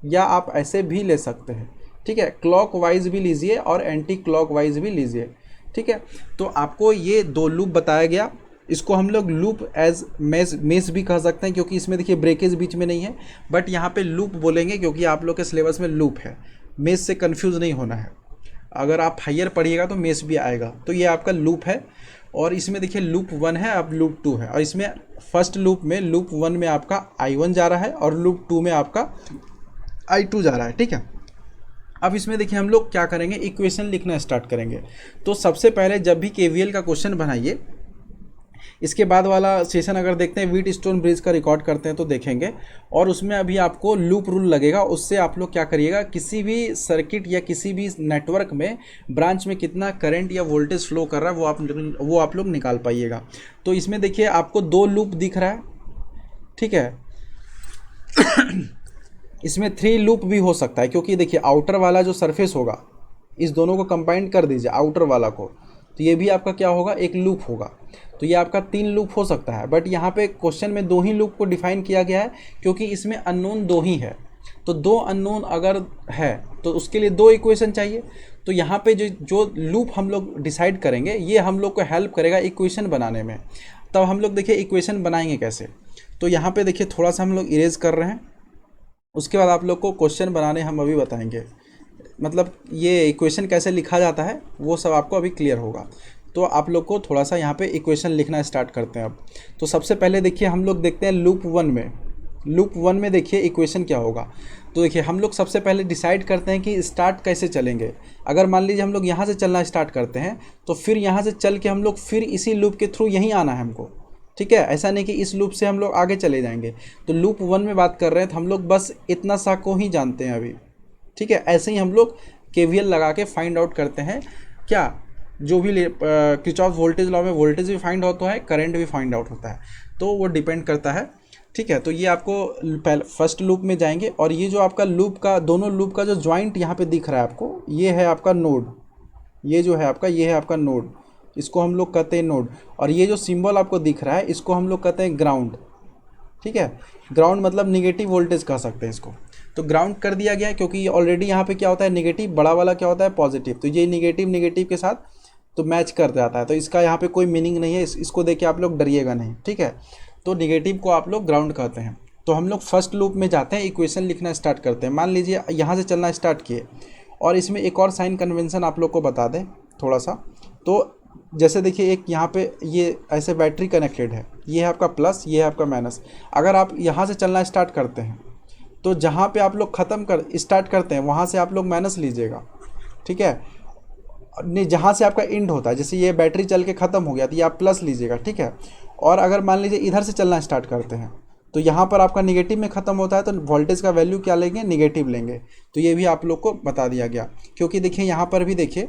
या आप ऐसे भी ले सकते हैं, ठीक है। क्लॉक वाइज भी लीजिए और एंटी क्लॉक वाइज भी लीजिए, ठीक है। तो आपको ये दो लूप बताया गया, इसको हम लोग लूप एज मेस भी कह सकते हैं, क्योंकि इसमें देखिए ब्रेकेज बीच में नहीं है, बट यहाँ पे लूप बोलेंगे क्योंकि आप लोग के सिलेबस में लूप है। मेस से कंफ्यूज नहीं होना है, अगर आप हायर पढ़िएगा तो मेस भी आएगा। तो ये आपका लूप है, और इसमें देखिए लूप 1 है, अब लूप 2 है, और इसमें फर्स्ट लूप में लूप 1 में आपका I1 जा रहा है और लूप 2 में आपका I2 जा रहा है, ठीक है। अब इसमें देखिए हम लोग क्या करेंगे, इक्वेशन लिखना स्टार्ट करेंगे। तो सबसे पहले जब भी KVL का क्वेश्चन बनाइए, इसके बाद वाला सेशन अगर देखते हैं व्हीट स्टोन ब्रिज का रिकॉर्ड करते हैं तो देखेंगे, और उसमें अभी आपको लूप रूल लगेगा। उससे आप लोग क्या करिएगा, किसी भी सर्किट या किसी भी नेटवर्क में ब्रांच में कितना करंट या वोल्टेज फ्लो कर रहा है वो आप लोग निकाल पाइएगा। तो इसमें देखिए आपको दो लूप दिख रहा है, ठीक है। इसमें 3 लूप भी हो सकता है, क्योंकि देखिए आउटर वाला जो सरफेस होगा, इस दोनों को कंबाइन कर दीजिए आउटर वाला को, तो ये भी आपका क्या होगा, एक लूप होगा। तो ये आपका 3 लूप हो सकता है, बट यहाँ पे क्वेश्चन में 2 ही लूप को डिफाइन किया गया है, क्योंकि इसमें अननोन 2 ही है। तो 2 अननोन अगर है तो उसके लिए 2 इक्वेशन चाहिए। तो यहाँ पे जो लूप हम लोग डिसाइड करेंगे, ये हम लोग को हेल्प करेगा इक्वेशन बनाने में। तब हम लोग देखिए इक्वेशन बनाएंगे कैसे। तो यहाँ पे देखिए थोड़ा सा हम लोग इरेज कर रहे हैं, उसके बाद आप लोग को क्वेश्चन बनाने हम अभी बताएंगे, मतलब ये इक्वेशन कैसे लिखा जाता है वो सब आपको अभी क्लियर होगा। तो आप लोग को थोड़ा सा यहाँ पे इक्वेशन लिखना स्टार्ट करते हैं अब। तो सबसे पहले देखिए हम लोग देखते हैं लूप 1 में देखिए इक्वेशन क्या होगा। तो देखिए हम लोग सबसे पहले डिसाइड करते हैं कि स्टार्ट कैसे चलेंगे। अगर मान लीजिए हम लोग यहाँ से चलना स्टार्ट करते हैं, तो फिर यहाँ से चल के हम लोग फिर इसी लूप के थ्रू यहीं आना है हमको, ठीक है। ऐसा नहीं कि इस लूप से हम लोग आगे चले जाएंगे। तो लूप 1 में बात कर रहे हैं तो हम लोग बस इतना सा को ही जानते हैं अभी, ठीक है। ऐसे ही हम लोग KVL लगा के फाइंड आउट करते हैं, क्या जो भी किरचॉफ वोल्टेज लॉ में वोल्टेज भी फाइंड होता है, करंट भी फाइंड आउट होता है, तो वो डिपेंड करता है, ठीक है। तो ये आपको फर्स्ट लूप में जाएंगे, और ये जो आपका लूप का दोनों लूप का जो ज्वाइंट यहाँ पे दिख रहा है आपको, ये है आपका नोड, ये जो है आपका, ये है आपका नोड, इसको हम लोग कहते हैं नोड। और ये जो सिंबल आपको दिख रहा है इसको हम लोग कहते हैं ग्राउंड, ठीक है। ग्राउंड मतलब निगेटिव वोल्टेज कह सकते हैं इसको। तो ग्राउंड कर दिया गया है, क्योंकि ऑलरेडी यहाँ पे क्या होता है नेगेटिव, बड़ा वाला क्या होता है पॉजिटिव, तो ये निगेटिव के साथ तो मैच कर जाता है, तो इसका यहाँ पे कोई मीनिंग नहीं है, इसको देख के आप लोग डरिएगा नहीं, ठीक है। तो निगेटिव को आप लोग ग्राउंड कहते हैं। तो हम लोग फर्स्ट लूप में जाते हैं, इक्वेशन लिखना स्टार्ट करते हैं। मान लीजिए यहाँ से चलना स्टार्ट किए, और इसमें एक और साइन कन्वेंशन आप लोग को बता दें थोड़ा सा। तो जैसे देखिए एक यहाँ पे ये ऐसे बैटरी कनेक्टेड है, ये है आपका प्लस, ये है आपका माइनस। अगर आप यहाँ से चलना स्टार्ट करते हैं तो जहाँ पे आप लोग स्टार्ट करते हैं वहाँ से आप लोग माइनस लीजिएगा, ठीक है। नहीं, जहाँ से आपका एंड होता है, जैसे ये बैटरी चल के ख़त्म हो गया तो ये आप प्लस लीजिएगा, ठीक है। और अगर मान लीजिए इधर से चलना स्टार्ट करते हैं तो यहाँ पर आपका निगेटिव में ख़त्म होता है, तो वोल्टेज का वैल्यू क्या लेंगे, निगेटिव लेंगे। तो ये भी आप लोग को बता दिया गया, क्योंकि देखिए यहाँ पर भी देखिए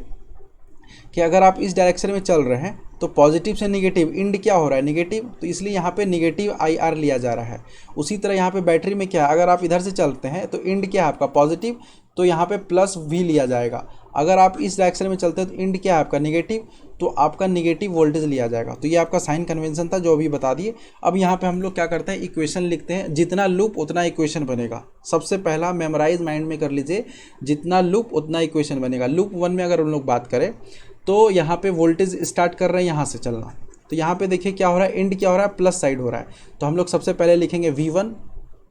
कि अगर आप इस डायरेक्शन में चल रहे हैं तो पॉजिटिव से निगेटिव इंड क्या हो रहा है, निगेटिव, तो इसलिए यहाँ पे निगेटिव आई आर लिया जा रहा है। उसी तरह यहाँ पे बैटरी में क्या है, अगर आप इधर से चलते हैं तो इंड क्या है आपका पॉजिटिव, तो यहाँ पे प्लस वी लिया जाएगा। अगर आप इस डायरेक्शन में चलते हैं तो इंड क्या है आपका निगेटिव, तो आपका निगेटिव वोल्टेज लिया जाएगा। तो ये आपका साइन कन्वेंशन था जो अभी बता दिए। अब यहाँ पे हम लोग क्या करते हैं, इक्वेशन लिखते हैं, जितना लूप उतना इक्वेशन बनेगा। सबसे पहला मेमोराइज माइंड में कर लीजिए, जितना लूप उतना इक्वेशन बनेगा। लूप 1 में अगर हम लोग बात करें तो यहाँ पे वोल्टेज स्टार्ट कर रहे हैं यहाँ से चलना, तो यहाँ पे देखिए क्या हो रहा है, इंड क्या हो रहा है, प्लस साइड हो रहा है। तो हम लोग सबसे पहले लिखेंगे V1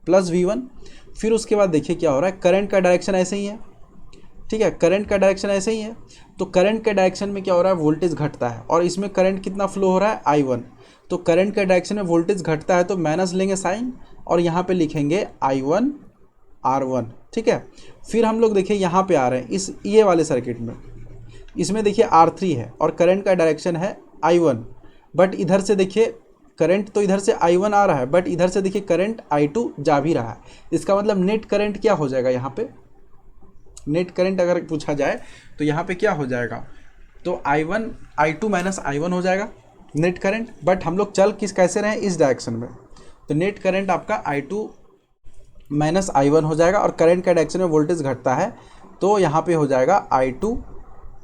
प्लस V1, फिर उसके बाद देखिए क्या हो रहा है, करंट का डायरेक्शन ऐसे ही है, ठीक है, करंट का डायरेक्शन ऐसे ही है। तो करंट के डायरेक्शन में क्या हो रहा है, वोल्टेज घटता है, और इसमें करंट कितना फ्लो हो रहा है, I1। तो करंट के डायरेक्शन में वोल्टेज घटता है तो माइनस लेंगे साइन, और यहाँ पे लिखेंगे I1 R1, ठीक है। फिर हम लोग देखिए यहाँ पे आ रहे हैं इस ये वाले सर्किट में, इसमें देखिए R3 है और करंट का डायरेक्शन है I1, बट इधर से देखिए करंट तो इधर से I1 आ रहा है, बट इधर से देखिए करंट I2 जा भी रहा है। इसका मतलब नेट करंट क्या हो जाएगा, यहाँ पे नेट करंट अगर पूछा जाए तो यहाँ पे क्या हो जाएगा, तो I2 माइनस I1 हो जाएगा नेट करंट। बट हम लोग चल कैसे रहे हैं, इस डायरेक्शन में, तो नेट करंट आपका I2 माइनस I1 हो जाएगा, और करंट का डायरेक्शन में वोल्टेज घटता है तो यहाँ पे हो जाएगा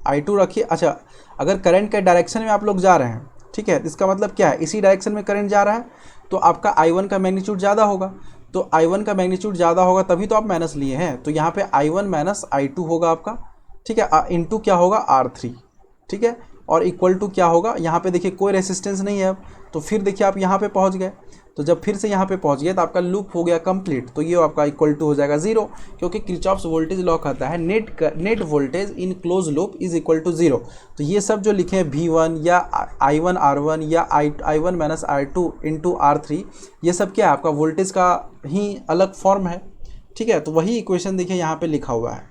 I2 रखिए। अच्छा, अगर करंट के डायरेक्शन में आप लोग जा रहे हैं, ठीक है, इसका मतलब क्या है, इसी डायरेक्शन में करंट जा रहा है तो आपका I1 का मैग्नीट्यूड ज़्यादा होगा, तो I1 का मैग्नीट्यूड ज़्यादा होगा तभी तो आप माइनस लिए हैं। तो यहाँ पे I1 माइनस I2 होगा आपका, ठीक है, इंटू क्या होगा R3, ठीक है, और इक्वल टू क्या होगा, यहाँ पे देखिए कोई रेसिस्टेंस नहीं है अब, तो फिर देखिए आप यहाँ पे पहुँच गए। तो जब फिर से यहाँ पे पहुँच गए तो आपका लूप हो गया कंप्लीट, तो ये आपका इक्वल टू हो जाएगा 0, क्योंकि किरचॉफ्स वोल्टेज लॉ कहता है net voltage in close loop is equal to 0। तो ये सब जो लिखे हैं V1 या I1 R1 या I1 minus I2 into R3, ये सब क्या है आपका वोल्टेज का ही अलग फॉर्म है, ठीक है। तो वही इक्वेशन देखिए यहाँ पे लिखा हुआ है,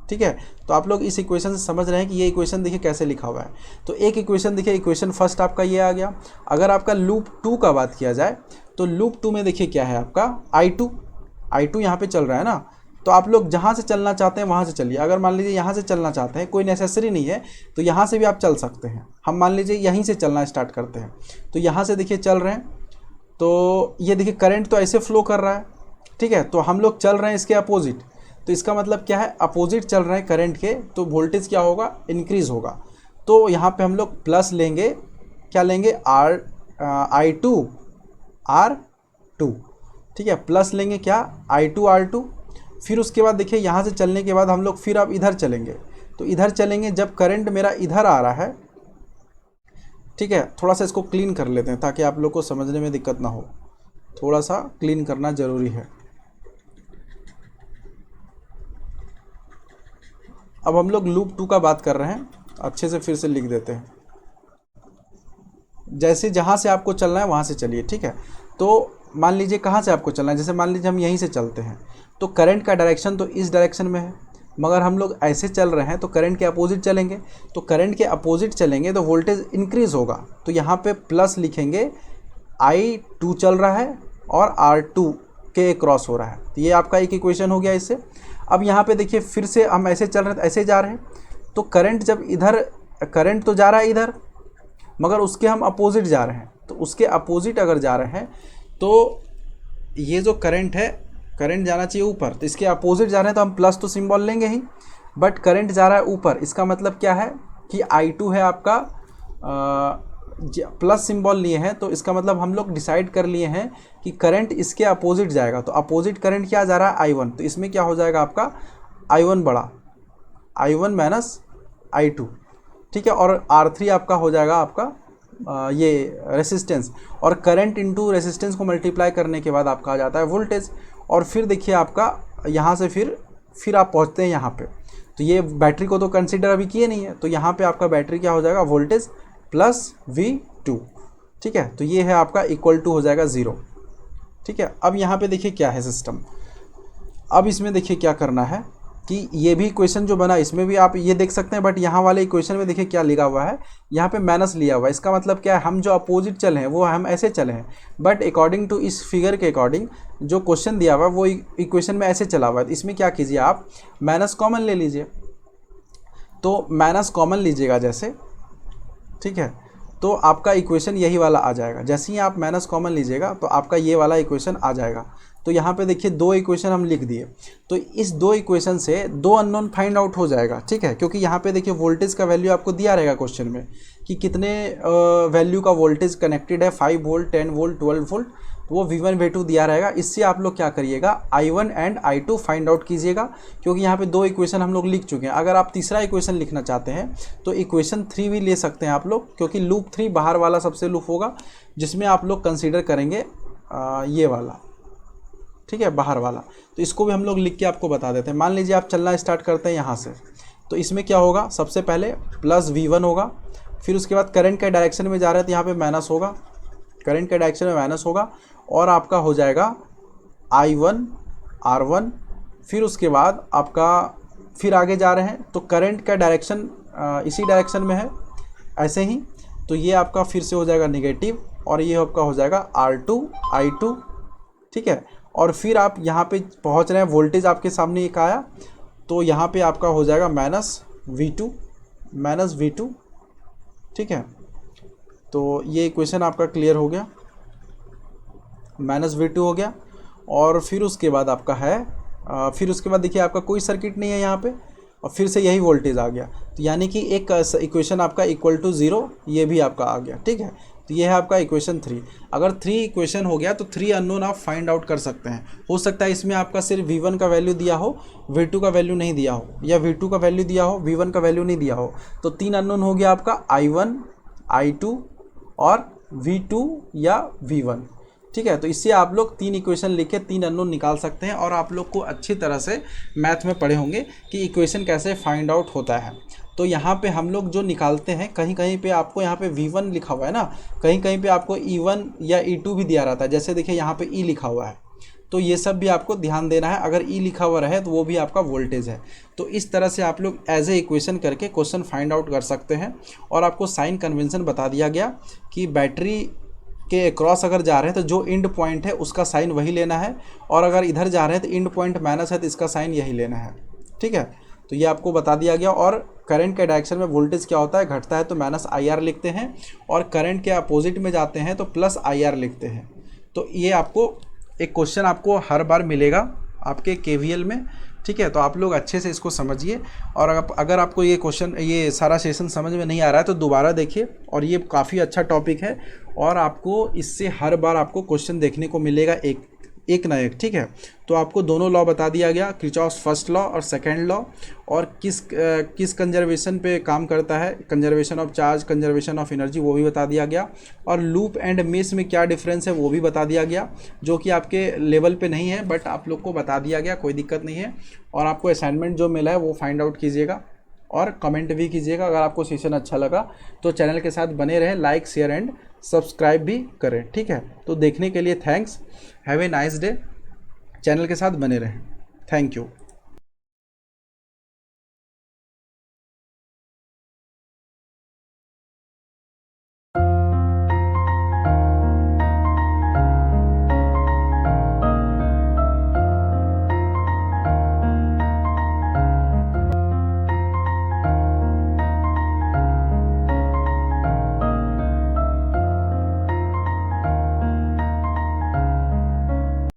ठीक है। तो आप लोग इस इक्वेशन से समझ रहे हैं कि ये इक्वेशन देखिए कैसे लिखा हुआ है। तो एक इक्वेशन देखिए, इक्वेशन फर्स्ट आपका ये आ गया। अगर आपका लूप 2 का बात किया जाए तो लूप 2 में देखिए क्या है आपका I2 यहाँ पे चल रहा है ना, तो आप लोग जहाँ से चलना चाहते हैं वहाँ से चलिए। अगर मान लीजिए यहाँ से चलना चाहते हैं, कोई नेसेसरी नहीं है, तो यहाँ से भी आप चल सकते हैं। हम मान लीजिए यहीं से चलना स्टार्ट करते हैं, तो यहाँ से देखिए चल रहे हैं, तो ये देखिए करंट तो ऐसे फ्लो कर रहा है, ठीक है, तो हम लोग चल रहे हैं इसके अपोजिट, तो इसका मतलब क्या है, अपोजिट चल रहे हैं करंट के, तो वोल्टेज क्या होगा, इंक्रीज़ होगा। तो यहाँ पे हम लोग प्लस लेंगे, क्या लेंगे, I2 R2, ठीक है, प्लस लेंगे क्या, I2 R2। फिर उसके बाद देखिए यहाँ से चलने के बाद हम लोग फिर अब इधर चलेंगे, तो इधर चलेंगे जब करंट मेरा इधर आ रहा है, ठीक है। थोड़ा सा इसको क्लीन कर लेते हैं ताकि आप लोग को समझने में दिक्कत ना हो, थोड़ा सा क्लीन करना ज़रूरी है। अब हम लोग लूप 2 का बात कर रहे हैं, अच्छे से फिर से लिख देते हैं, जैसे जहाँ से आपको चलना है वहाँ से चलिए, ठीक है। तो मान लीजिए कहाँ से आपको चलना है, जैसे मान लीजिए हम यहीं से चलते हैं, तो करंट का डायरेक्शन तो इस डायरेक्शन में है, मगर हम लोग ऐसे चल रहे हैं तो करंट के अपोजिट चलेंगे, तो करंट के अपोजिट चलेंगे तो वोल्टेज इंक्रीज़ होगा। तो यहाँ पे प्लस लिखेंगे, I2 चल रहा है और R2 के क्रॉस हो रहा है, तो ये आपका एक इक्वेशन हो गया इससे। अब यहाँ पे देखिए फिर से हम ऐसे चल रहे हैं, ऐसे जा रहे हैं, तो करंट जब इधर, करंट तो जा रहा है इधर, मगर उसके हम अपोजिट जा रहे हैं, तो उसके अपोजिट अगर जा रहे हैं तो ये जो करंट है, करंट जाना चाहिए ऊपर, तो इसके अपोजिट जा रहे हैं तो हम प्लस तो सिंबल लेंगे ही, बट करंट जा रहा है ऊपर, इसका मतलब क्या है कि I2 है आपका, प्लस सिंबल लिए हैं, तो इसका मतलब हम लोग डिसाइड कर लिए हैं कि करंट इसके अपोजिट जाएगा। तो अपोजिट करंट क्या जा रहा है, I1, तो इसमें क्या हो जाएगा आपका I1 बड़ा, I1 माइनस I2, ठीक है, और R3 आपका हो जाएगा आपका ये रेसिस्टेंस, और करंट इनटू रेसिस्टेंस को मल्टीप्लाई करने के बाद आपका आ जाता है वोल्टेज। और फिर देखिए आपका यहाँ से फिर आप पहुँचते हैं यहाँ पे, तो ये बैटरी को तो कंसीडर अभी किए नहीं है, तो यहाँ पे आपका बैटरी क्या हो जाएगा, वोल्टेज प्लस V2, ठीक है। तो ये है आपका इक्वल टू हो जाएगा 0, ठीक है। अब यहाँ पे देखिए क्या है सिस्टम, अब इसमें देखिए क्या करना है कि ये भी इक्वेशन जो बना इसमें भी आप ये देख सकते हैं, बट यहाँ वाले इक्वेशन में देखिए क्या लिखा हुआ है, यहाँ पे माइनस लिया हुआ है। इसका मतलब क्या है, हम जो अपोजिट चले हैं वो हम ऐसे चले हैं, बट अकॉर्डिंग टू इस फिगर के अकॉर्डिंग जो क्वेश्चन दिया हुआ है वो इक्वेशन में ऐसे चला हुआ है। तो इसमें क्या कीजिए, आप माइनस कॉमन ले लीजिए, तो माइनस कॉमन लीजिएगा जैसे, ठीक है, तो आपका इक्वेशन यही वाला आ जाएगा। जैसे ही आप माइनस कॉमन लीजिएगा तो आपका ये वाला इक्वेशन आ जाएगा। तो यहाँ पे देखिए दो इक्वेशन हम लिख दिए, तो इस दो इक्वेशन से दो अननोन फाइंड आउट हो जाएगा, ठीक है, क्योंकि यहाँ पे देखिए वोल्टेज का वैल्यू आपको दिया रहेगा क्वेश्चन में कि कितने वैल्यू का वोल्टेज कनेक्टेड है, 5 वोल्ट, 10 वोल्ट, 12 वोल्ट, तो वो V1 V2 दिया रहेगा। इससे आप लोग क्या करिएगा, I1 and I2 find out कीजिएगा, क्योंकि यहाँ पे दो इक्वेशन हम लोग लिख चुके हैं। अगर आप तीसरा इक्वेशन लिखना चाहते हैं तो इक्वेशन 3 भी ले सकते हैं आप लोग, क्योंकि लूप 3 बाहर वाला सबसे लूप होगा जिसमें आप लोग कंसीडर करेंगे ये वाला, ठीक है, बाहर वाला। तो इसको भी हम लोग लिख के आपको बता देते हैं। मान लीजिए आप चलना स्टार्ट करते हैं यहाँ से, तो इसमें क्या होगा, सबसे पहले प्लस V1 होगा, फिर उसके बाद करंट के डायरेक्शन में जा रहे हैं तो यहाँ पे माइनस होगा, करंट के डायरेक्शन में माइनस होगा, और आपका हो जाएगा I1 R1। फिर उसके बाद आपका फिर आगे जा रहे हैं तो करंट का डायरेक्शन इसी डायरेक्शन में है ऐसे ही, तो ये आपका फिर से हो जाएगा नेगेटिव, और ये आपका हो जाएगा R2 I2, ठीक है। और फिर आप यहाँ पे पहुँच रहे हैं, वोल्टेज आपके सामने एक आया, तो यहाँ पे आपका हो जाएगा माइनस V2, ठीक है। तो ये इक्वेशन आपका क्लियर हो गया, -V2 हो गया। और फिर उसके बाद आपका है फिर उसके बाद देखिए आपका कोई सर्किट नहीं है यहाँ पे, और फिर से यही वोल्टेज आ गया, तो यानी कि एक इक्वेशन आपका इक्वल टू 0 ये भी आपका आ गया, ठीक है। तो ये है आपका इक्वेशन 3। अगर 3 इक्वेशन हो गया तो 3 अननोन आप फाइंड आउट कर सकते हैं। हो सकता है इसमें आपका सिर्फ V1 का वैल्यू दिया हो, V2 का वैल्यू नहीं दिया हो, या V2 का वैल्यू दिया हो, V1 का वैल्यू नहीं दिया हो। तो 3 अननोन हो गया आपका I1 I2 और V2 या V1, ठीक है। तो इससे आप लोग 3 इक्वेशन लिख के 3 अननोन निकाल सकते हैं, और आप लोग को अच्छी तरह से मैथ में पढ़े होंगे कि इक्वेशन कैसे फाइंड आउट होता है। तो यहाँ पे हम लोग जो निकालते हैं, कहीं कहीं पे आपको यहाँ पे V1 लिखा हुआ है ना, कहीं कहीं पे आपको E1 या E2 भी दिया रहता है। जैसे देखिए यहाँ पे E लिखा हुआ है, तो ये सब भी आपको ध्यान देना है। अगर E लिखा हुआ रहे तो वो भी आपका वोल्टेज है। तो इस तरह से आप लोग एज ए इक्वेशन करके क्वेश्चन फाइंड आउट कर सकते हैं। और आपको साइन कन्वेंशन बता दिया गया कि बैटरी के क्रॉस अगर जा रहे हैं तो जो एंड पॉइंट है उसका साइन वही लेना है, और अगर इधर जा रहे हैं तो एंड पॉइंट माइनस है तो इसका साइन यही लेना है, ठीक है। तो ये आपको बता दिया गया। और करंट के डायरेक्शन में वोल्टेज क्या होता है, घटता है तो -IR लिखते हैं, और करंट के अपोजिट में जाते हैं तो +IR लिखते हैं। तो ये आपको एक क्वेश्चन आपको हर बार मिलेगा आपके KVL में, ठीक है। तो आप लोग अच्छे से इसको समझिए, और अगर आपको ये क्वेश्चन, ये सारा सेशन समझ में नहीं आ रहा है तो दोबारा देखिए, और ये काफ़ी अच्छा टॉपिक है, और आपको इससे हर बार आपको क्वेश्चन देखने को मिलेगा एक ना एक, ठीक है। तो आपको दोनों लॉ बता दिया गया, किरचॉफ्स फर्स्ट लॉ और सेकेंड लॉ, और किस कंजर्वेशन पे काम करता है, conservation of charge, conservation of energy, वो भी बता दिया गया। और लूप एंड मेश में क्या डिफरेंस है वो भी बता दिया गया, जो कि आपके लेवल पे नहीं है बट आप लोग को बता दिया गया, कोई दिक्कत नहीं है। और आपको असाइनमेंट जो मिला है वो फाइंड आउट कीजिएगा, और कमेंट भी कीजिएगा। अगर आपको सेशन अच्छा लगा तो चैनल के साथ बने रहें, लाइक शेयर एंड सब्सक्राइब भी करें, ठीक है। तो देखने के लिए thanks, have a nice day, channel के साथ बने रहें, थैंक यू।